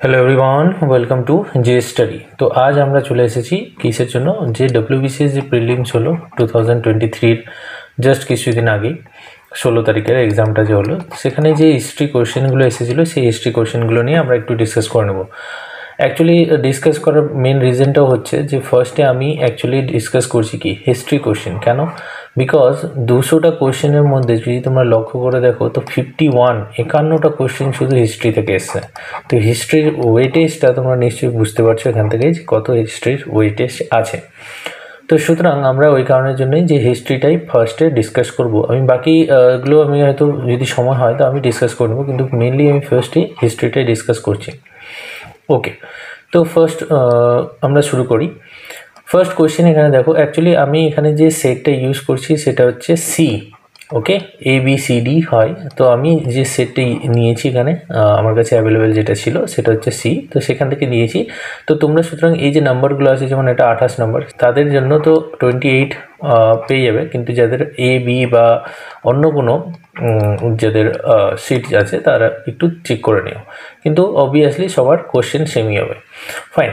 Hello everyone, welcome to J study. তো আজ আমরা চলে এসেছি কিসের জন্য, যে ডব্লিউবিসিএস যে প্রিলিমস হলো 2023 জাস্ট কিছুদিন আগে 16 তারিখের এক্সামটা যে হলো, সেখানে যে হিস্ট্রি কোয়েশ্চেনগুলো এসেছিলো সেই হিস্ট্রি কোয়েশ্চেনগুলো নিয়ে আমরা একটু ডিসকাস করে নেব। অ্যাকচুয়ালি ডিসকাস করার মেন রিজনটাও হচ্ছে যে ফার্স্টে আমি অ্যাকচুয়ালি ডিসকাস করছি কি হিস্ট্রি কোয়েশ্চেন। কেন? বিকজ 200টা কোয়েশ্চেনের মধ্যে যদি তোমরা লক্ষ্য করে দেখো তো 51টা কোয়েশ্চেন শুধু হিস্ট্রি থেকে এসছে। তো হিস্ট্রির ওয়েটেজটা তোমরা নিশ্চয়ই বুঝতে পারছো এখান থেকে যে কত হিস্ট্রির ওয়েটেজ আছে। তো সুতরাং আমরা ওই কারণের জন্যই যে হিস্ট্রিটাই ফার্স্টে ডিসকাস করব। আমি বাকিগুলো আমি হয়তো যদি সময় হয় তো আমি ডিসকাস করে নেবো, কিন্তু মেনলি আমি ফার্স্টে হিস্ট্রিটাই ডিসকাস করছি। ওকে, তো ফার্স্ট আমরা শুরু করি। ফার্স্ট কোয়েশ্চেন এখানে দেখো, অ্যাকচুয়ালি আমি এখানে যে সেটটা ইউজ করছি সেটা হচ্ছে সি। ওকে, ABCD হয়। তো আমি যে সেটটি নিয়েছি এখানে আমার কাছে অ্যাভেলেবেল যেটা ছিল সেটা হচ্ছে সি, তো সেখান থেকে নিয়েছি। তো তোমরা সুতরাং এই যে নাম্বারগুলো আছে, যেমন এটা 28 নম্বর, তাদের জন্য তো 28 পেয়ে যাবে, কিন্তু যাদের AB বা অন্য কোনো যাদের সিট আছে তারা একটু চেক করে নিও, কিন্তু অবভিয়াসলি সবার কোশ্চেন সেমই হবে। ফাইন,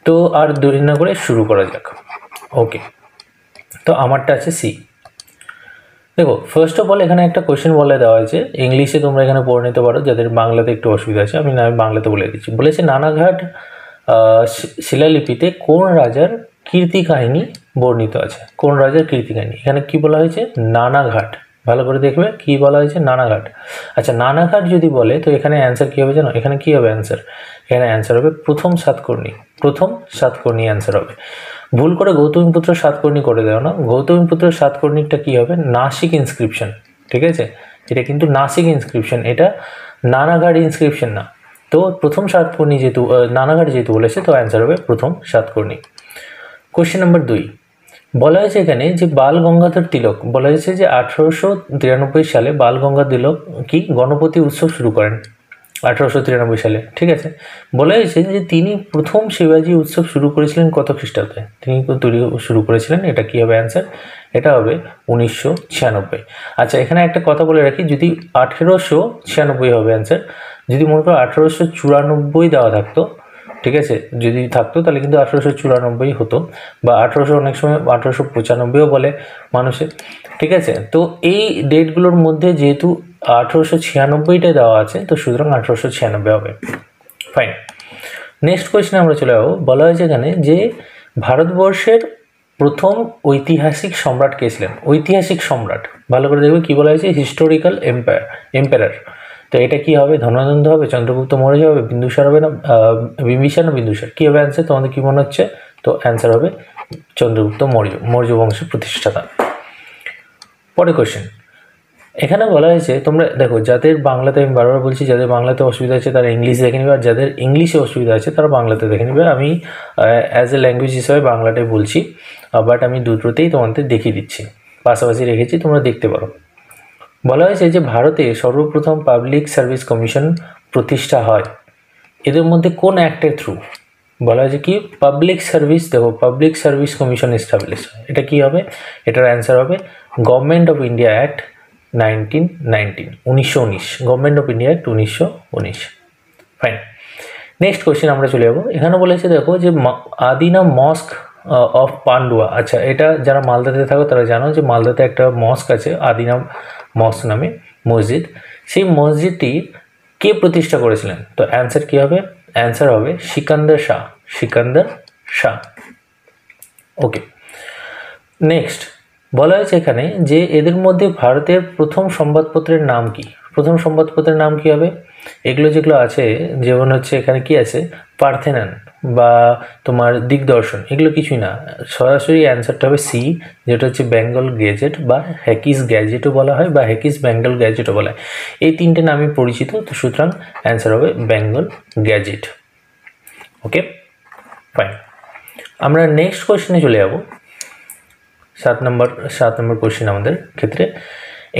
তো আর দেরি না করে শুরু করা যাক। ওকে, তো আমারটা আছে সি। দেখো, ফার্স্ট অফ অল এখানে একটা কোয়েশ্চেন বলে দেওয়া হয়েছে, ইংলিশে তোমরা এখানে পড়ে নিতে পারো, যাদের বাংলাতে একটু অসুবিধা আছে আমি বাংলাতে বলে দিচ্ছি। বলেছে নানাঘাট শিলালিপিতে কোন রাজার কীর্তি কাহিনী বর্ণিত আছে। কোন রাজার কীর্তি কাহিনী, এখানে কি বলা হয়েছে? নানাঘাট। ভালো করে দেখবে কি বলা হয়েছে, নানাঘাট। আচ্ছা, নানাঘাট যদি বলে তো এখানে অ্যান্সার কী হবে জানো? এখানে কী হবে অ্যান্সার? এখানে অ্যান্সার হবে প্রথম সাতকর্ণী। প্রথম সাতকর্ণী অ্যান্সার হবে। ভুল করে গৌতমীপুত্র সাতকর্ণী করে দেও না। গৌতমীপুত্র সাতকর্ণীটা কী হবে? নাসিক ইনস্ক্রিপশন। ঠিক আছে, এটা কিন্তু নাসিক ইনস্ক্রিপশন, এটা নানাঘাট ইনস্ক্রিপশন না। তো প্রথম সাতকর্ণী যেহেতু নানাঘাট যেহেতু বলেছে, তো অ্যান্সার হবে প্রথম সাতকর্ণী। কোয়েশ্চেন নাম্বার 2 বলা হয়েছে এখানে যে বাল গঙ্গাধর তিলক, বলা হয়েছে যে 1893 সালে বাল গঙ্গাধর তিলক কি গণপতি উৎসব শুরু করেন 1893 সালে। ঠিক আছে, বলা হয়েছে যে তিনি প্রথম শিবাজি উৎসব শুরু করেছিলেন কত খ্রিস্টাব্দে? তিনি তৈরি শুরু করেছিলেন, এটা কী হবে অ্যান্সার? এটা হবে 1996। আচ্ছা, এখানে একটা কথা বলে রাখি, যদি 1896 হবে অ্যান্সার, যদি মনে করো 1894 দেওয়া থাকতো, ঠিক আছে, যদি থাকতো তাহলে কিন্তু 1894 হতো, বা 1800 অনেক সময় 1895ও বলে মানুষে। ঠিক আছে, তো এই ডেটগুলোর মধ্যে যেহেতু 1896টাই দেওয়া আছে, তো সুতরাং 1896 হবে। ফাইন, নেক্সট কোয়েশ্চেনে আমরা চলে যাবো। বলা হয়েছে এখানে যে ভারতবর্ষের প্রথম ঐতিহাসিক সম্রাট কে ছিলেন? ঐতিহাসিক সম্রাট, ভালো করে দেখবে কি বলা হয়েছে, হিস্টোরিক্যাল এম্পায়ার। তো এটা কি হবে? ধননন্দ হবে, চন্দ্রগুপ্ত মৌর্য হবে, বিন্দুসার হবে না বিম্বিসার না বিন্দুসার? কী হবে অ্যান্সার? তোমাদের কী মনে হচ্ছে? তো অ্যান্সার হবে চন্দ্রগুপ্ত মৌর্য, মৌর্য বংশের প্রতিষ্ঠাতা। পরে কোয়েশ্চেন এখানে বলা হয়েছে, তোমরা দেখো যাদের বাংলাতে, আমি বারবার বলছি যাদের বাংলাতে অসুবিধা আছে তারা ইংলিশ দেখে নেবে, আর যাদের ইংলিশে অসুবিধা আছে তারা বাংলাতে দেখে নেবে। আমি অ্যাজ এ ল্যাঙ্গুয়েজ হিসাবে বাংলাটাই বলছি, বাট আমি দুটোতেই তোমাদের দেখিয়ে দিচ্ছি, পাশাপাশি রেখেছি, তোমরা দেখতে পারো। বলা হয়েছে যে ভারতে সর্বপ্রথম পাবলিক সার্ভিস কমিশন প্রতিষ্ঠা হয় এদের মধ্যে কোন অ্যাক্টের থ্রু? বলা হয়েছে কি পাবলিক সার্ভিস, দেখো পাবলিক সার্ভিস কমিশন এস্টাবলিশ হয়, এটা কি হবে? এটার অ্যান্সার হবে government of India act 1919, government of India act 1919। Fine, next question আমরা চলে যাবো। এখানে বলেছে দেখো যে আদিনা মস্ক অফ পান্ডুয়া। আচ্ছা, এটা যারা মালদাতে থাকো তারা জানো যে মালদাতে একটা মস্ক আছে আদিনা মস্ক নামে মসজিদ। সেই মসজিদটি কে প্রতিষ্ঠা করেছিলেন? তো অ্যান্সার কী হবে? অ্যান্সার হবে সিকান্দার শাহ, সিকান্দার শাহ। ওকে, নেক্সট বলা হয়েছে এখানে যে এদের মধ্যে ভারতের প্রথম সংবাদপত্রের নাম কি? প্রথম সংবাদপত্রের নাম কি হবে? এগুলো যেগুলো আছে, যেমন হচ্ছে এখানে কি আছে, পার্থেনন বা তোমার দিগদর্শন, এগুলো কিছুই না, সরাসরি অ্যান্সারটা হবে সি, যেটা হচ্ছে বেঙ্গল গ্যাজেট বা হ্যাকিস গ্যাজেটও বলা হয়, বা হ্যাকিস বেঙ্গল গ্যাজেটও বলা হয়। এই তিনটে নামই পরিচিত, তো সুতরাং অ্যান্সার হবে বেঙ্গল গ্যাজেট। ওকে, ফাইন, আমরা নেক্সট কোয়েশ্চেনে চলে যাব। 7 নম্বর কোয়েশ্চেন আমাদের ক্ষেত্রে।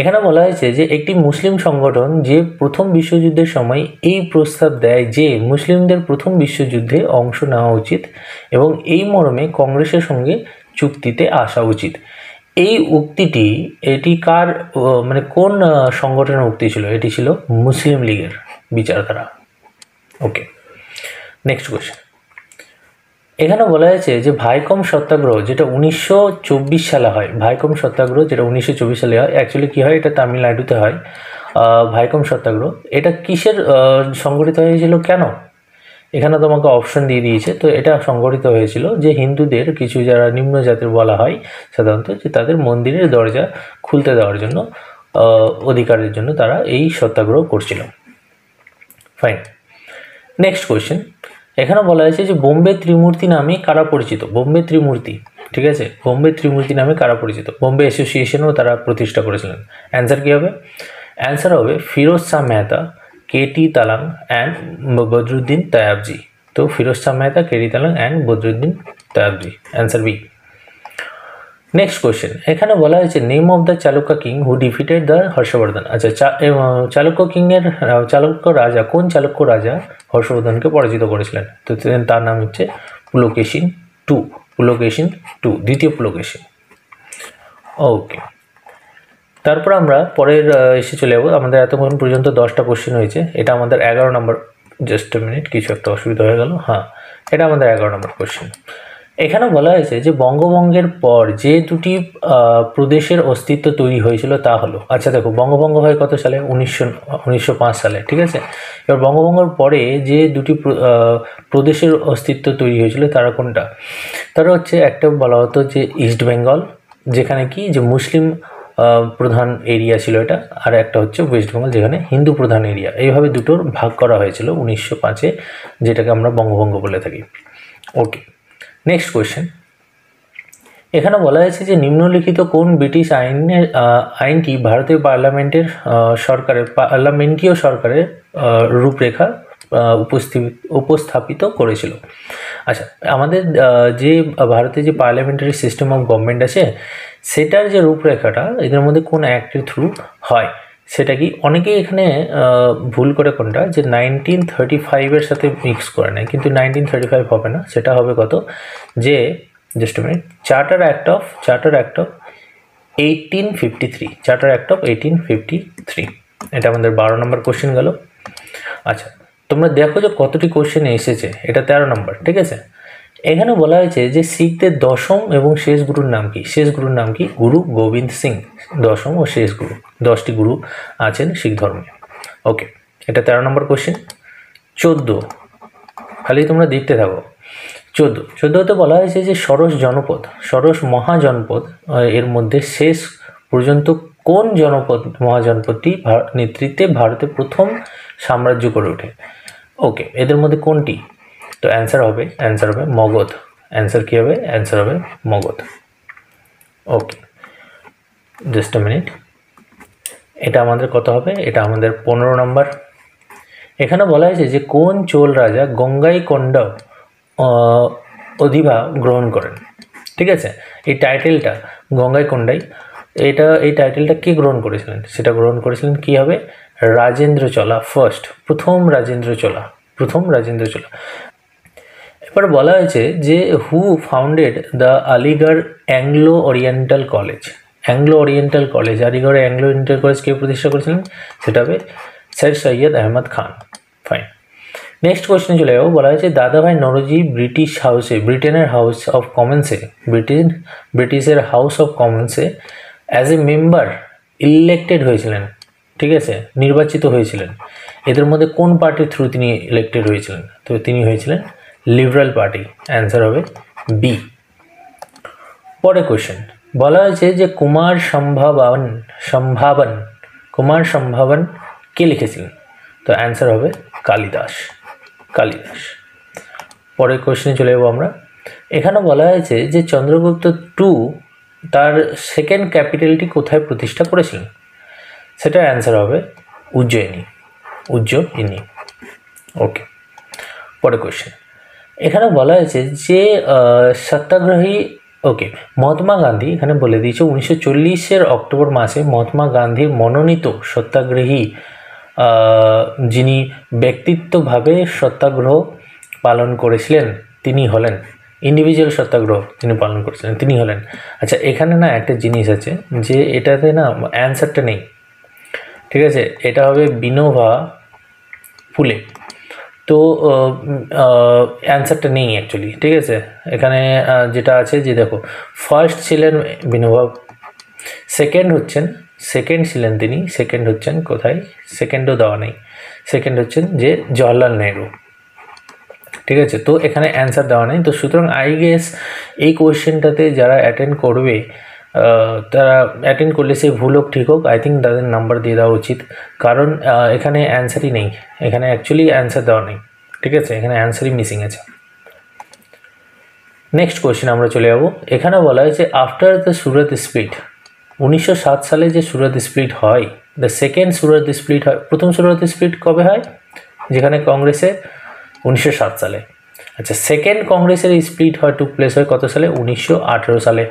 এখানে বলা হয়েছে যে একটি মুসলিম সংগঠন যে প্রথম বিশ্বযুদ্ধের সময় এই প্রস্তাব দেয় যে মুসলিমদের প্রথম বিশ্বযুদ্ধে অংশ নেওয়া উচিত এবং এই মর্মে কংগ্রেসের সঙ্গে চুক্তিতে আসা উচিত। এই উক্তিটি, এটি কার, মানে কোন সংগঠনের উক্তি ছিল? এটি ছিল মুসলিম লীগের বিচারধারা। ওকে, নেক্সট কোয়েশ্চেন, এখানে বলা হয়েছে যে ভাইকম সত্যাগ্রহ যেটা 1924 সালে হয়, ভাইকম সত্যাগ্রহ যেটা 1924 সালে হয়, অ্যাকচুয়ালি কী হয়, এটা তামিলনাড়ুতে হয়। ভাইকম সত্যাগ্রহ এটা কিসের সংগঠিত হয়েছিল, কেন? এখানে তোমাকে অপশন দিয়ে দিয়েছে। তো এটা সংগঠিত হয়েছিল যে হিন্দুদের কিছু যারা নিম্ন জাতির বলা হয় সাধারণত, যে তাদের মন্দিরের দরজা খুলতে দেওয়ার জন্য, অধিকারের জন্য তারা এই সত্যাগ্রহ করছিল। ফাইন। নেক্সট কোয়েশ্চেন, এখানে বলা হয়েছে যে বোম্বে ত্রিমূর্তি নামে কারা পরিচিত? বোম্বে ত্রিমূর্তি, ঠিক আছে, বোম্বে ত্রিমূর্তি নামে কারা পরিচিত? বোম্বে অ্যাসোসিয়েশনও তারা প্রতিষ্ঠা করেছিলেন। অ্যান্সার কী হবে? অ্যান্সার হবে ফিরোজ শাহ মেহতা, কেটি তালাং অ্যান্ড বদরুদ্দিন তয়াবজি। তো Firoz Shah Mehta, K T Telang and Badruddin Tyabji, answer B. Next question, এখানে বলা হয়েছে name of the Chalukya king who defeated the Harshavardhana. আচ্ছা, চালুক্য কিংয়ের চালুক্য রাজা, কোন চালুক্য রাজা হর্ষবর্ধনকে পরাজিত করেছিলেন? তো তার নাম হচ্ছে পুলকেশিন টু, পুলকেশিন টু, দ্বিতীয় পুলকেশিন। ওকে, তারপর আমরা পরের এসে চলে যাবো। আমাদের এতক্ষণ পর্যন্ত 10টা কোশ্চেন হয়েছে, এটা আমাদের 11 নম্বর। জাস্ট মিনিট, কিছু একটা অসুবিধা হয়ে গেল। হ্যাঁ, এটা আমাদের 11 নম্বর কোশ্চেন। এখানে বলা হয়েছে যে বঙ্গভঙ্গের পর যে দুটি প্রদেশের অস্তিত্ব তৈরি হয়েছিল তা হলো, আচ্ছা দেখো, বঙ্গভঙ্গ হয় কত সালে? 1905 সালে, ঠিক আছে। এবার বঙ্গভঙ্গের পরে যে দুটি প্রদেশের অস্তিত্ব তৈরি হয়েছিল তারা কোনটা? তারা হচ্ছে, একটা বলা হতো যে ইস্ট বেঙ্গল, যেখানে কি যে মুসলিম প্রধান এরিয়া ছিল এটা, আর একটা হচ্ছে ওয়েস্ট বেঙ্গল, যেখানে হিন্দু প্রধান এরিয়া। এইভাবে দুটোর ভাগ করা হয়েছিল 1905-এ, যেটাকে আমরা বঙ্গভঙ্গ বলে থাকি। ওকে, নেক্সট কোয়েশ্চেন, এখানে বলা হয়েছে যে নিম্নলিখিত কোন ব্রিটিশ আইনটি ভারতীয় পার্লামেন্টীয় সরকারের রূপরেখা উপস্থাপিত করেছিল? আচ্ছা, আমাদের যে ভারতের যে পার্লামেন্টারি সিস্টেম অফ গভর্নমেন্ট আছে, সেটার যে রূপরেখাটা এদের মধ্যে কোন অ্যাক্টের থ্রু হয়, সেটা কি? অনেকেই এখানে ভুল করে কোনটা, যে 1935-এর সাথে মিক্স করে নেয়, কিন্তু 1935 হবে না, সেটা হবে কত, যে just minute, charter act of 1853, charter act of 1853। এটা আমাদের 12 নম্বর কোশ্চেন গেল। আচ্ছা, তোমরা দেখো যে কতটি কোশ্চেন এসেছে, এটা 13 নম্বর, ঠিক আছে। এখানে বলা হয়েছে যে শিখদের দশম এবং শেষ গুরুর নাম কি? শেষ গুরুর নাম কি? গুরু গোবিন্দ সিং, দশম ও শেষ গুরু, 10টি গুরু আছেন শিখ ধর্মে। ওকে, এটা 13 নম্বর কোশ্চেন। 14, খালি তোমরা দেখতে থাকো। 14তে বলা হয়েছে যে সরস জনপদ, সরস মহাজনপদ এর মধ্যে শেষ পর্যন্ত কোন মহাজনপদটি নেতৃত্বে ভারতে প্রথম সাম্রাজ্য গড়ে ওঠে? ওকে, এদের মধ্যে কোনটি? তো অ্যান্সার হবে মগধ। অ্যান্সার কী হবে? অ্যান্সার হবে মগধ। ওকে, জাস্ট আ মিনিট, এটা আমাদের কত হবে? এটা আমাদের 15 নম্বর। এখানে বলা হয়েছে যে কোন চোল রাজা গঙ্গাইকোন্ড অধিভা গ্রহণ করেন? ঠিক আছে, এই টাইটেলটা গঙ্গাইকোন্ডাই, এই টাইটেলটা কে গ্রহণ করেছিলেন? সেটা গ্রহণ করেছিলেন কী হবে? রাজেন্দ্র চোলা, প্রথম রাজেন্দ্র চোলা। এবার বলা হয়েছে যে who founded the Aligarh Anglo Oriental college? আলিগড়ে অ্যাংলো ওরিয়েন্টাল কলেজ কে প্রতিষ্ঠা করেছিলেন? সেটা হবে sir Syed Ahmad Khan. Fine. Next question চলে যাবো। বলা হয়েছে দাদাভাই নওরোজি ব্রিটেনের হাউস অফ কমন্সে, ব্রিটিশের হাউস অফ কমন্সে অ্যাজ এ মেম্বার ইলেক্টেড হয়েছিলেন, ঠিক আছে, নির্বাচিত হয়েছিলেন। এদের মধ্যে কোন পার্টির থ্রু তিনি ইলেক্টেড হয়েছিলেন? তো তিনি হয়েছিলেন লিবারাল পার্টি। অ্যান্সার হবে বি। পরে কোয়েশ্চেন বলা হয়েছে যে কুমার সম্ভাবন কে লিখেছিলেন? তো অ্যান্সার হবে কালিদাস। পরের কোয়েশ্চেনে চলে যাবো আমরা। এখানে বলা হয়েছে যে চন্দ্রগুপ্ত টু তার সেকেন্ড ক্যাপিটালটি কোথায় প্রতিষ্ঠা করেছিলেন? সেটার অ্যান্সার হবে উজ্জয়িনী। ওকে, পরের কোয়েশ্চেন। এখানে বলা হয়েছে যে সত্যাগ্রহী, ওকে, মহাত্মা গান্ধী, এখানে বলে দিয়েছে 1940-এর অক্টোবর মাসে মহাত্মা গান্ধীর মনোনীত সত্যাগ্রহী যিনি ব্যক্তিত্বভাবে সত্যাগ্রহ পালন করেছিলেন তিনি হলেন, ইন্ডিভিজুয়াল সত্যাগ্রহ তিনি পালন করেছিলেন তিনি হলেন, আচ্ছা এখানে না একটা জিনিস আছে যে এটাতে না অ্যান্সারটা নেই, ঠিক আছে, এটা হবে বিনোবা ফুলে। তো অ্যান্সারটা নেই অ্যাকচুয়ালি, ঠিক আছে। এখানে যেটা আছে যে দেখো, ফার্স্ট ছিলেন বিনোবা, সেকেন্ড ছিলেন তিনি, সেকেন্ড হচ্ছেন কোথায়, সেকেন্ডও দেওয়া নেই, সেকেন্ড হচ্ছেন যে জওয়াহরলাল নেহরু, ঠিক আছে। তো এখানে অ্যান্সার দেওয়া নেই। তো সুতরাং আই গেস এই কোয়েশ্চেনটাতে যারা অ্যাটেন্ড করবে, তারা অ্যাটেন্ড করলে সে ভুল হোক ঠিক হোক, আই থিঙ্ক তাদের নাম্বার দিয়ে দেওয়া উচিত, কারণ এখানে অ্যান্সারই নেই, এখানে অ্যাকচুয়ালি অ্যান্সার দেওয়া নেই, ঠিক আছে, এখানে অ্যান্সারই মিসিং আছে। নেক্সট কোয়েশ্চেন আমরা চলে যাব। এখানে বলা হয়েছে আফটার দ্য সুরত স্প্লিট, 1907 সালে যে সুরত স্প্লিট হয়, দ্য সেকেন্ড সুরত স্প্লিট হয়, প্রথম সুরত স্প্লিট কবে হয়, যেখানে কংগ্রেসে 1907 সালে। আচ্ছা, সেকেন্ড কংগ্রেসের স্প্লিট হয়, টুক প্লেস হয় কত সালে, 1918 সালে,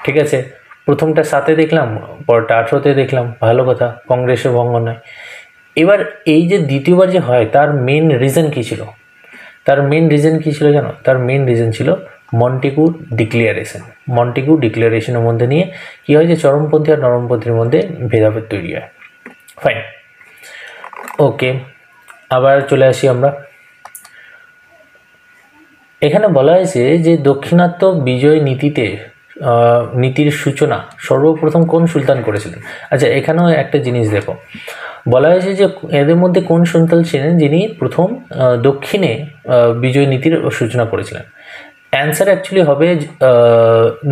ঠিক আছে। প্রথমটা 7-এ দেখলাম, পরটা 18-তে দেখলাম, ভালো কথা, কংগ্রেসের ভঙ্গ নয়। এবার এই যে দ্বিতীয়বার যে হয়, তার মেন রিজন কী ছিল, তার মেন রিজন কী ছিল জানো, তার মেন রিজন ছিল মন্টেগু ডিক্লিয়ারেশন। মন্টেগু ডিক্লিয়ারেশনের মধ্যে নিয়ে কী হয় যে চরমপন্থী আর নরমপন্থীর মধ্যে ভেদাভেদ তৈরি হয়। ফাইন, ওকে, আবার চলে আসি আমরা। এখানে বলা হয়েছে যে দাক্ষিণাত্য বিজয় নীতির সূচনা সর্বপ্রথম কোন সুলতান করেছিলেন। আচ্ছা, এখানেও একটা জিনিস দেখো, বলা হয়েছে যে এদের মধ্যে কোন সুলতান ছিলেন যিনি প্রথম দক্ষিণে বিজয় নীতির সূচনা করেছিলেন। অ্যান্সার অ্যাকচুয়ালি হবে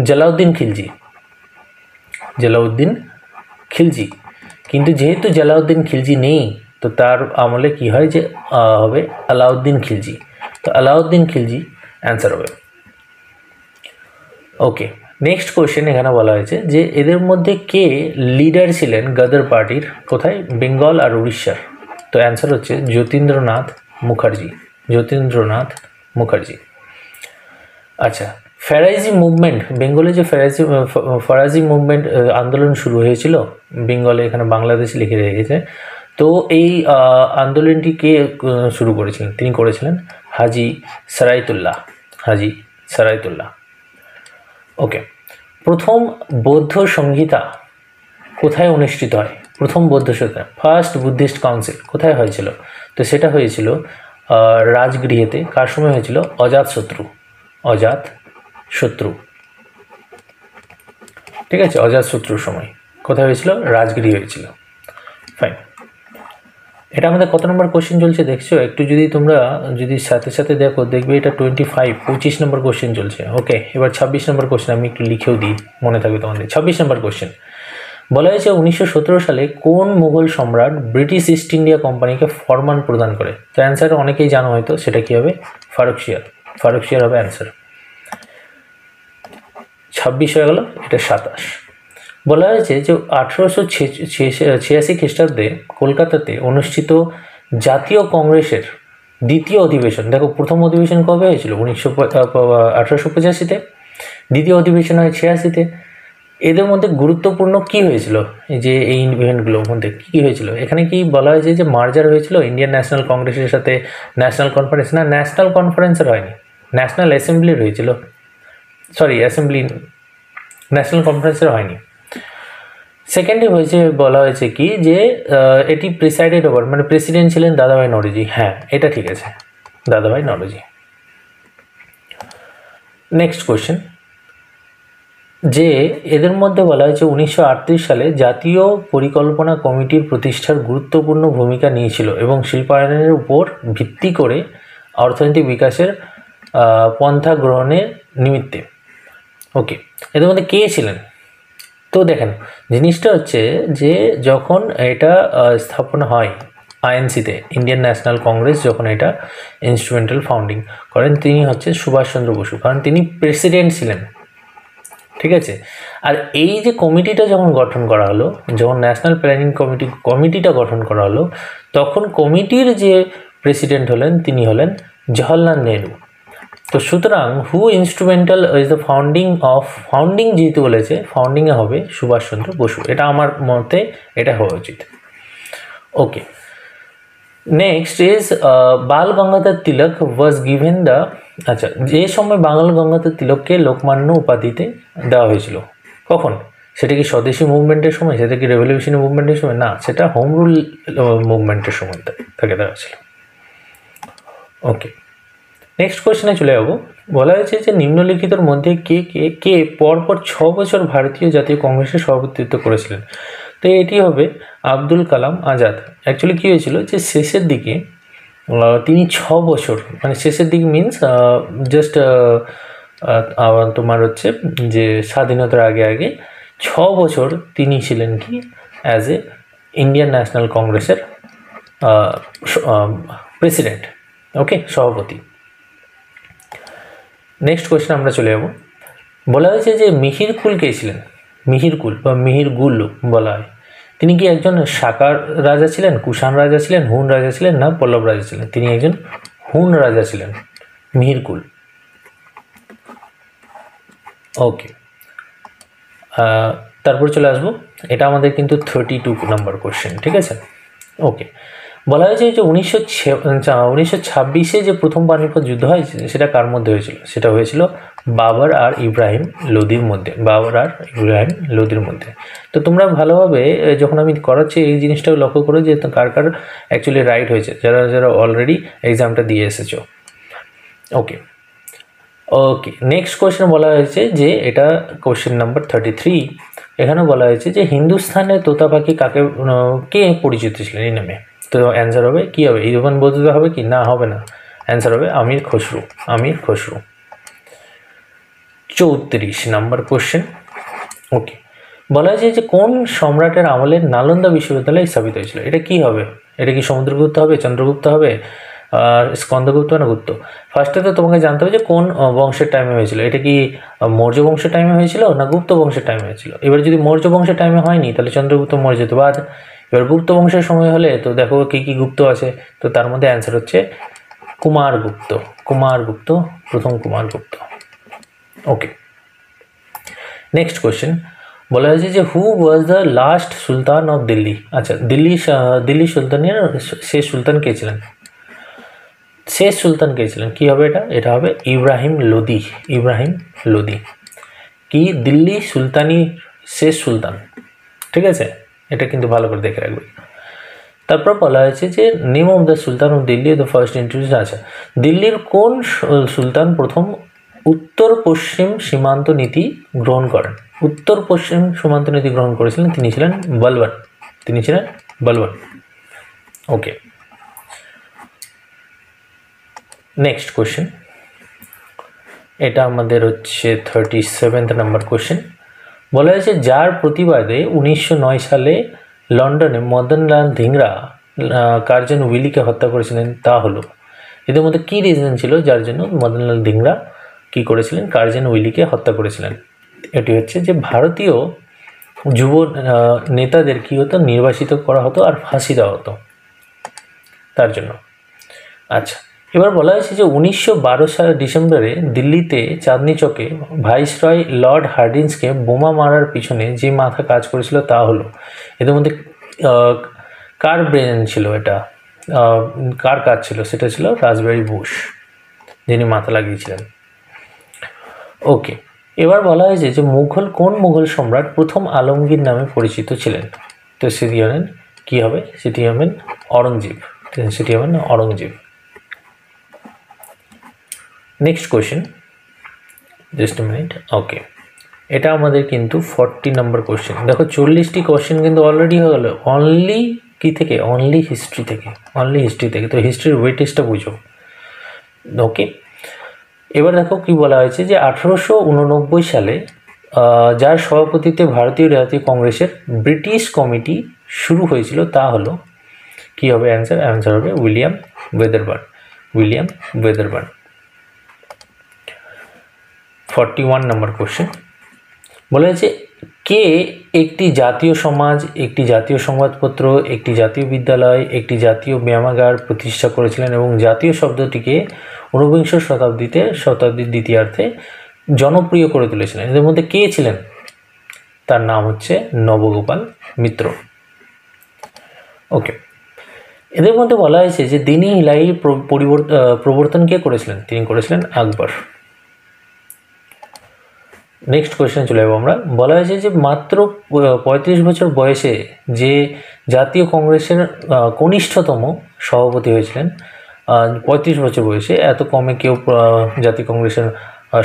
জালাউদ্দিন খিলজি। কিন্তু যেহেতু জালাউদ্দিন খিলজি নেই, তো তার আমলে কি হয় যে হবে আলাউদ্দিন খিলজি। তো আলাউদ্দিন খিলজি অ্যান্সার হবে। ওকে, নেক্সট কোয়েশ্চেন এখানে বলা হয়েছে যে এদের মধ্যে কে লিডার ছিলেন গদর পার্টির, কোথায়, বেঙ্গল আর উড়িষ্যার। তো অ্যান্সার হচ্ছে যতীন্দ্রনাথ মুখার্জি। আচ্ছা, ফরাজি মুভমেন্ট, বেঙ্গলে যে ফরাজি মুভমেন্ট আন্দোলন শুরু হয়েছিল বেঙ্গলে, এখানে বাংলাদেশ লিখে রেখেছে। তো এই আন্দোলনটি কে শুরু করেছিলেন, তিনি করেছিলেন হাজি সারাইতুল্লাহ। ওকে, প্রথম বৌদ্ধ সংহিতা কোথায় অনুষ্ঠিত হয়, প্রথম বৌদ্ধ সংহিতা, ফার্স্ট বুদ্ধিস্ট কাউন্সিল কোথায় হয়েছিল, তো সেটা হয়েছিল রাজগৃহেতে। কার সময় হয়েছিল, অজাতশত্রু, ঠিক আছে, অজাতশত্রুর সময় কোথায় হয়েছিল, রাজগৃহে হয়েছিল। ফাইন, এটা আমাদের কত নম্বর কোশ্চেন চলছে দেখছো, একটু যদি তোমরা সাথে সাথে দেখো, দেখবে এটা 25 নম্বর কোশ্চেন চলছে। ওকে, এবার 26 নম্বর কোশ্চেন আমি একটু লিখেও দিই, মনে থাকবে তোমাদের। 26 নম্বর কোশ্চেন বলা হয়েছে 1917 সালে কোন মুঘল সম্রাট ব্রিটিশ ইস্ট ইন্ডিয়া কোম্পানিকে ফরমান প্রদান করে। তো অ্যান্সার অনেকেই জানো হয়তো, সেটা কি হবে, ফারুক শিয়ার হবে অ্যান্সার। 26 হয়ে গেল, এটা 27। বলা হয়েছে যে 1886 খ্রিস্টাব্দে কলকাতাতে অনুষ্ঠিত জাতীয় কংগ্রেসের দ্বিতীয় অধিবেশন, দেখো প্রথম অধিবেশন কবে হয়েছিল, 1885-তে, দ্বিতীয় অধিবেশন হয় 86-তে। এদের মধ্যে গুরুত্বপূর্ণ কি হয়েছিল, যে এই ইভেন্টগুলোর মধ্যে কী হয়েছিল, এখানে কি বলা হয়েছে যে মার্জার হয়েছিল ইন্ডিয়ান ন্যাশনাল কংগ্রেসের সাথে ন্যাশনাল কনফারেন্স, না ন্যাশনাল কনফারেন্সের হয়নি, ন্যাশনাল অ্যাসেম্বলির হয়েছিল, ন্যাশনাল কনফারেন্সের হয়নি। সেকেন্ডে হয়েছে, বলা হয়েছে কি যে এটি প্রিসাইডেড ওভার, মানে প্রেসিডেন্ট ছিলেন দাদাভাই নওরোজি। হ্যাঁ, এটা ঠিক আছে, দাদাভাই নওরোজি। নেক্সট কোয়েশ্চেন, যে এদের মধ্যে বলা হয়েছে 1938 সালে জাতীয় পরিকল্পনা কমিটির প্রতিষ্ঠার গুরুত্বপূর্ণ ভূমিকা নিয়েছিল এবং শিল্পায়নের উপর ভিত্তি করে অর্থনৈতিক বিকাশের পন্থা গ্রহণের নিমিত্তে। ওকে, এদের মধ্যে কে ছিলেন, তো দেখেন জিনিসটা হচ্ছে যে যখন এটা স্থাপনা হয় আইএনসিতে, ইন্ডিয়ান ন্যাশনাল কংগ্রেস, যখন এটা ইনস্ট্রুমেন্টাল ফাউন্ডিং করেন, তিনি হচ্ছে সুভাষচন্দ্র বসু, কারণ তিনি প্রেসিডেন্ট ছিলেন, ঠিক আছে। আর এই যে কমিটিটা যখন গঠন করা হলো, যখন ন্যাশনাল প্ল্যানিং কমিটিটা গঠন করা হলো, তখন কমিটির যে প্রেসিডেন্ট হলেন তিনি হলেন জওহরলাল নেহরু। তো সুতরাং হু ইনস্ট্রুমেন্টাল ইজ দ্য ফাউন্ডিং যেহেতু বলেছে, ফাউন্ডিংয়ে হবে সুভাষচন্দ্র বসু, এটা আমার মতে এটা হওয়া উচিত। Okay, next is Bal Gangadhar Tilak was given the, আচ্ছা, যে সময় বাল গঙ্গাধর তিলককে লোকমান্য উপাধিতে দেওয়া হয়েছিল, কখন, সেটা কি স্বদেশী মুভমেন্টের সময়, সেটা কি রেভলিউশনারি মুভমেন্টের সময়, না, সেটা হোম রুল মুভমেন্টের সময় তাকে দেওয়া ছিল। ওকে, নেক্সট কোয়েশ্চেনে চলে যাবো। বলা হয়েছে যে নিম্নলিখিতর মধ্যে কে পরপর 6 বছর ভারতীয় জাতীয় কংগ্রেসের সভাপতিত্ব করেছিলেন? তো এটি হবে আব্দুল কালাম আজাদ। অ্যাকচুয়ালি কী হয়েছিল যে শেষের দিকে তিনি 6 বছর, মানে শেষের দিক মিনস জাস্ট তোমার হচ্ছে যে স্বাধীনতার আগে আগে 6 বছর তিনি ছিলেন কি অ্যাজ এ ইন্ডিয়ান ন্যাশনাল কংগ্রেসের প্রেসিডেন্ট, ওকে, সভাপতি। নেক্সট কোয়েশ্চেন আমরা চলে যাব। বলা হয়েছে যে মিহিরকুল কে ছিলেন? মিহিরকুল বা মিহিরগুল বলা হয়। তিনি কি একজন সাকার রাজা ছিলেন, কুষাণ রাজা ছিলেন, হুন রাজা ছিলেন, না পল্লব রাজা ছিলেন? তিনি একজন হুন রাজা ছিলেন, মিহিরকুল। ওকে, তারপর চলে আসবো, এটা আমাদের কিন্তু 32 নাম্বার কোশ্চেন, ঠিক আছে। ওকে, বলা হয়েছে যে 1926 যে প্রথম পানিপথ যুদ্ধ হয় সেটা কার মধ্যে হয়েছিল? সেটা হয়েছিল বাবর আর ইব্রাহিম লোদির মধ্যে, বাবর আর ইব্রাহিম লোদির মধ্যে। তো তোমরা ভালোভাবে যখন আমি করাচ্ছি এই জিনিসটাও লক্ষ্য করো যে কার কার অ্যাকচুয়ালি রাইট হয়েছে, যারা যারা অলরেডি এক্সামটা দিয়ে এসেছো। ওকে ওকে, নেক্সট কোয়েশ্চেন বলা হয়েছে যে এটা কোয়েশ্চেন নাম্বার 33। এখানে বলা হয়েছে যে হিন্দুস্থানের তোতা পাখি কে পরিচিত ছিলেন এই নামে? তো অ্যান্সার হবে কি হবে? ইরফান বতুতা হবে কি? না, হবে না। অ্যান্সার হবে Amir Khusrau, Amir Khusrau. 34 number question. Okay, বলা হয়েছে যে কোন সম্রাটের আমলে নালন্দা বিশ্ববিদ্যালয় স্থাপিত হয়েছিল? এটা কি হবে? এটা কি সমুদ্রগুপ্ত হবে, চন্দ্রগুপ্ত হবে, আর স্কন্দগুপ্ত না গুপ্ত? ফার্স্টে তো তোমাকে জানতে হবে যে কোন বংশের টাইমে হয়েছিল। এটা কি মৌর্য বংশের টাইমে হয়েছিল না গুপ্ত বংশের টাইমে হয়েছিল? এবার যদি মৌর্য বংশের টাইমে হয়নি তাহলে চন্দ্রগুপ্ত মরে যেত বাদ। এবার গুপ্ত বংশের সময় হলে তো দেখো কী কী গুপ্ত আছে, তো তার মধ্যে অ্যান্সার হচ্ছে কুমারগুপ্ত, কুমারগুপ্ত, প্রথম কুমারগুপ্ত। ওকে, নেক্সট কোয়েশ্চেন বলা হয়েছে যে who was the last sultan of Delhi? আচ্ছা, দিল্লি সুলতানের শেষ সুলতান কে ছিলেন? শেষ সুলতান কে ছিলেন? কী হবে এটা? এটা হবে ইব্রাহিম লোদি, ইব্রাহিম লোদি। কি দিল্লি সুলতানি শেষ সুলতান, ঠিক আছে, এটা কিন্তু ভালো করে দেখে রাখবে। তারপর বলা হয়েছে যে name of the Sultan of Delhi the first introduce. আচ্ছা, দিল্লির কোন সুলতান প্রথম উত্তর পশ্চিম সীমান্ত নীতি গ্রহণ করেন? উত্তর পশ্চিম সীমান্ত নীতি গ্রহণ করেছিলেন, তিনি ছিলেন বলবন, তিনি ছিলেন বলবন। ওকে, নেক্সট কোয়েশ্চেন, এটা আমাদের হচ্ছে 37 নাম্বার কোয়েশ্চেন। বলা হয়েছে যার প্রতিবাদে 1909 সালে লন্ডনে মদনলাল ধিংরা কার্জন উইলিকে হত্যা করেছিলেন তা হলো? এদের মধ্যে কী রিজন ছিল যার জন্য মদনলাল ধিংরা কী করেছিলেন? কার্জন উইলিকে হত্যা করেছিলেন। এটি হচ্ছে যে ভারতীয় যুব নেতাদের কী হতো, নির্বাসিত করা হতো আর ফাঁসি দেওয়া হতো, তার জন্য। আচ্ছা, এবার বলা হয়েছে যে 1912 সালের ডিসেম্বরে দিল্লিতে চাঁদনি চকে ভাইসরয় লর্ড হার্ডিন্সকে বোমা মারার পিছনে যে মাথা কাজ করেছিল তা হলো? এদের মধ্যে কার ব্রেন ছিল এটা, কার কাজ ছিল? সেটা ছিল রাসবিহারী বোস, যিনি মাথা লাগিয়েছিলেন। ওকে, এবার বলা হয়েছে যে কোন মুঘল সম্রাট প্রথম আলমগীর নামে পরিচিত ছিলেন? তো সেটি হবেন কী হবে? সেটি হবেন অরঙ্গজেব, সেটি হবেন Aurangzeb. Next question, just minute. Okay, এটা আমাদের কিন্তু 40 নাম্বার কোয়েশ্চেন। দেখো 40টি কোয়েশ্চেন কিন্তু অলরেডি হয়ে গেল, অনলি কী থেকে? অনলি হিস্ট্রি থেকে, অনলি হিস্ট্রি থেকে। তো হিস্ট্রির ওয়েটেজটা বুঝো। ওকে, এবার দেখো কি বলা হয়েছে যে 1889 সালে যার সভাপতিত্বে ভারতীয় জাতীয় কংগ্রেসের ব্রিটিশ কমিটি শুরু হয়েছিল তা হলো? কী হবে অ্যান্সার? অ্যান্সার হবে উইলিয়াম ওয়েদারবার্ন, উইলিয়াম ওয়েদারবার্ন। 41 নাম্বার কোশ্চেন বলা হয়েছে কে একটি জাতীয় সমাজ, একটি জাতীয় সংবাদপত্র, একটি জাতীয় বিদ্যালয়, একটি জাতীয় ব্যায়ামাগার প্রতিষ্ঠা করেছিলেন এবং জাতীয় শব্দটিকে 19বিংশ শতাব্দীর দ্বিতীয়ার্ধে জনপ্রিয় করে তুলেছিলেন? এদের মধ্যে কে ছিলেন? তার নাম হচ্ছে নবগোপাল মিত্র। ওকে, এদের মধ্যে বলা হয়েছে যে দিনী ইলাহি প্রবর্তন কে করেছিলেন? তিনি করেছিলেন আকবর। নেক্সট কোয়েশ্চেন চলে যাবো আমরা। বলা হয়েছে যে মাত্র 35 বছর বয়সে যে জাতীয় কংগ্রেসের কনিষ্ঠতম সভাপতি হয়েছিলেন 35 বছর বয়সে, এত কমে কেউ জাতীয় কংগ্রেসের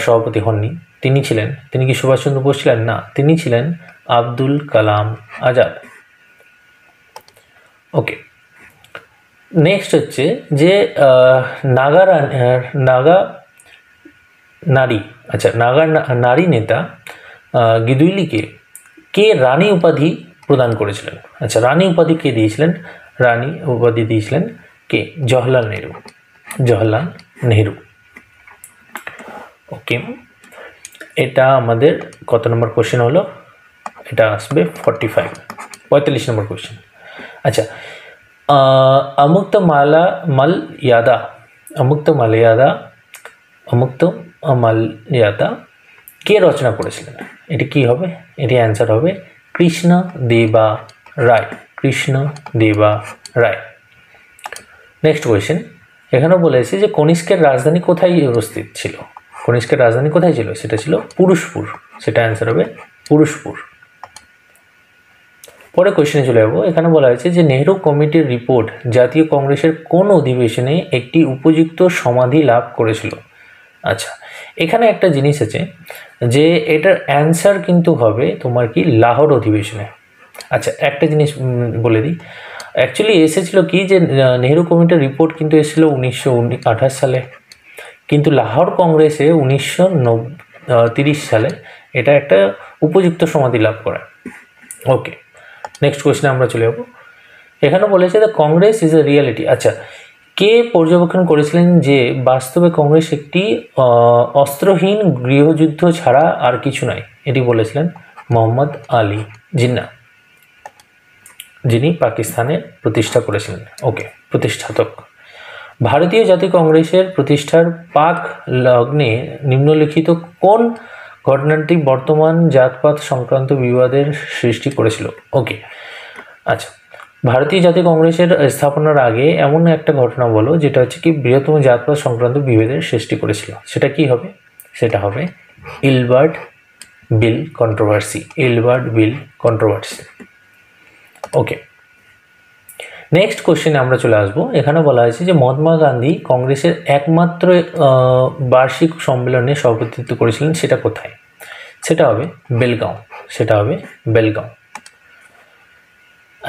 সভাপতি হননি। তিনি ছিলেন, তিনি কি সুভাষচন্দ্র বোস ছিলেন? না, তিনি ছিলেন আব্দুল কালাম আজাদ। ওকে, নেক্সট হচ্ছে যে নাগা নারী, আচ্ছা নাগা নারী নেতা গিদুইলিকে কে রানী উপাধি প্রদান করেছিলেন? আচ্ছা, রানী উপাধি কে দিয়েছিলেন? রানী উপাধি দিয়েছিলেন কে? জওহরলাল নেহরু। জওহরলাল নেহরু। ওকে, এটা আমাদের কত নম্বর কোশ্চেন হলো? এটা আসবে 45 নম্বর কোশ্চেন। আচ্ছা, অমুক্ত মালয়াদা কে রচনা করেছিলেন? এটি কি হবে? এটি অ্যান্সার হবে কৃষ্ণ দেবা রায়। কৃষ্ণ দেবা রায়। নেক্সট কোয়েশ্চেন, এখানে বলেছে যে কনিষ্কের রাজধানী কোথায় উপস্থিত ছিল? কনিষ্কের রাজধানী কোথায় ছিল? সেটা ছিল পুরুষপুর। সেটা অ্যান্সার হবে পুরুষপুর। পরে কোয়েশ্চেনে চলে যাবো। এখানে বলা হয়েছে যে নেহরু কমিটির রিপোর্ট জাতীয় কংগ্রেসের কোন অধিবেশনে একটি উপযুক্ত সমাধি লাভ করেছিল? আচ্ছা, এখানে একটা জিনিস আছে যে এটার অ্যান্সার কিন্তু হবে তোমার কি লাহোর অধিবেশনে। আচ্ছা, একটা জিনিস বলে দিই, অ্যাকচুয়ালি এসেছিল কি যে নেহরু কমিটির রিপোর্ট কিন্তু এসেছিল 1928 সালে, কিন্তু লাহোর কংগ্রেসে 1930 সালে এটা একটা উপযুক্ত সমাধি লাভ করে। ওকে, নেক্সট কোয়েশ্চেনে আমরা চলে যাব। এখানে বলেছে the Congress is a reality. আচ্ছা, কে পর্যবেক্ষণ করেছিলেন যে বাস্তবে কংগ্রেস একটি অস্ত্রহীন গৃহযুদ্ধ ছাড়া আর কিছু নয়? এটি বলেছিলেন মোহাম্মদ আলী জিন্নাহ, যিনি পাকিস্তানে প্রতিষ্ঠা করেছিলেন। ওকে, প্রতিষ্ঠাতক। ভারতীয় জাতীয় কংগ্রেসের প্রতিষ্ঠার পাক লগ্নে নিম্নলিখিত কোন ঘটনাটি বর্তমান জাতপাত সংক্রান্ত বিবাদের সৃষ্টি করেছিল? ওকে, আচ্ছা, ভারতীয় জাতীয় কংগ্রেসের স্থাপনার আগে এমন একটা ঘটনা বলো যেটা হচ্ছে কি বৃহত্তম জাতপাত সংক্রান্ত বিভেদের সৃষ্টি করেছিল। সেটা কি হবে? সেটা হবে Ilbert bill controversy. Ilbert bill controversy. Okay, next কোশ্চেনে আমরা চলে আসবো। এখানে বলা হয়েছে যে মহাত্মা গান্ধী কংগ্রেসের একমাত্র বার্ষিক সম্মেলনে সভাপতিত্ব করেছিলেন, সেটা কোথায়? সেটা হবে বেলগাঁও। সেটা হবে বেলগাঁও।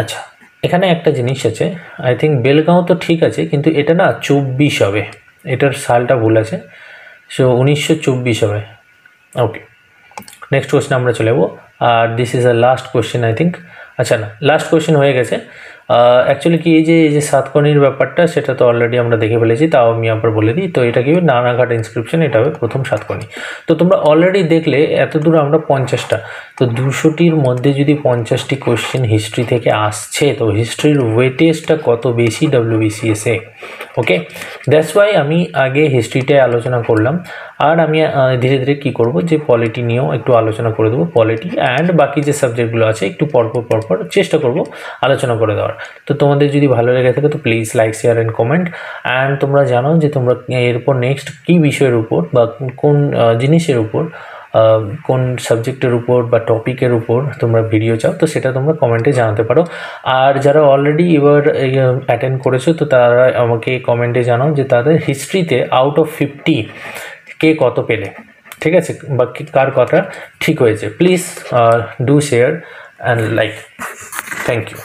আচ্ছা, এখানে একটা জিনিস আছে, আই থিঙ্ক বেলগাঁও তো ঠিক আছে, কিন্তু এটা না 24 হবে, এটার সালটা ভুল আছে, সো 1924 হবে। ওকে, নেক্সট কোয়েশ্চেন আমরা চলে যাবো। আর this is a last question I think. আচ্ছা, না, লাস্ট কোয়েশ্চেন হয়ে গেছে। অ্যাকচুয়ালি কি এই যে সাতকর্ণীর ব্যাপারটা সেটা তো অলরেডি আমরা দেখে ফেলেছি, তাও আমি আবার বলে দিই। তো এটা কি হবে? নানাঘাট ইনস্ক্রিপশন, এটা হবে প্রথম সাতকর্ণী। তো তোমরা অলরেডি দেখলে এত দূর আমরা 50টা, তো 200টির মধ্যে যদি 50টি কোয়েশ্চেন হিস্ট্রি থেকে আসছে, তো হিস্ট্রির ওয়েটেজটা কত বেশি WBCS-এ। ওকে, দ্যাটস ওয়াই আমি আগে হিস্ট্রিটাই আলোচনা করলাম, আর আমি ধীরে ধীরে কী করব যে পলিটি নিয়েও একটু আলোচনা করে দেবো। পলিটি অ্যান্ড বাকি যে সাবজেক্টগুলো আছে একটু পরপর চেষ্টা করব আলোচনা করে দেওয়ার। তো তোমাদের যদি ভালো লেগে থাকে তো please like, share and comment. And তোমরা জানো যে তোমরা এরপর নেক্সট কী বিষয়ের উপর বা কোন জিনিসের উপর, কোন সাবজেক্টের উপর বা টপিকের উপর তোমরা ভিডিও চাও, তো সেটা তোমরা কমেন্টে জানাতে পারো। আর যারা অলরেডি এবার অ্যাটেন্ড করেছো তো তারা আমাকে কমেন্টে জানাও যে তাদের হিস্ট্রিতে আউট অফ 50 কে কত পেলে, ঠিক আছে, বা কার কথা ঠিক হয়েছে। Please do share and like. Thank you.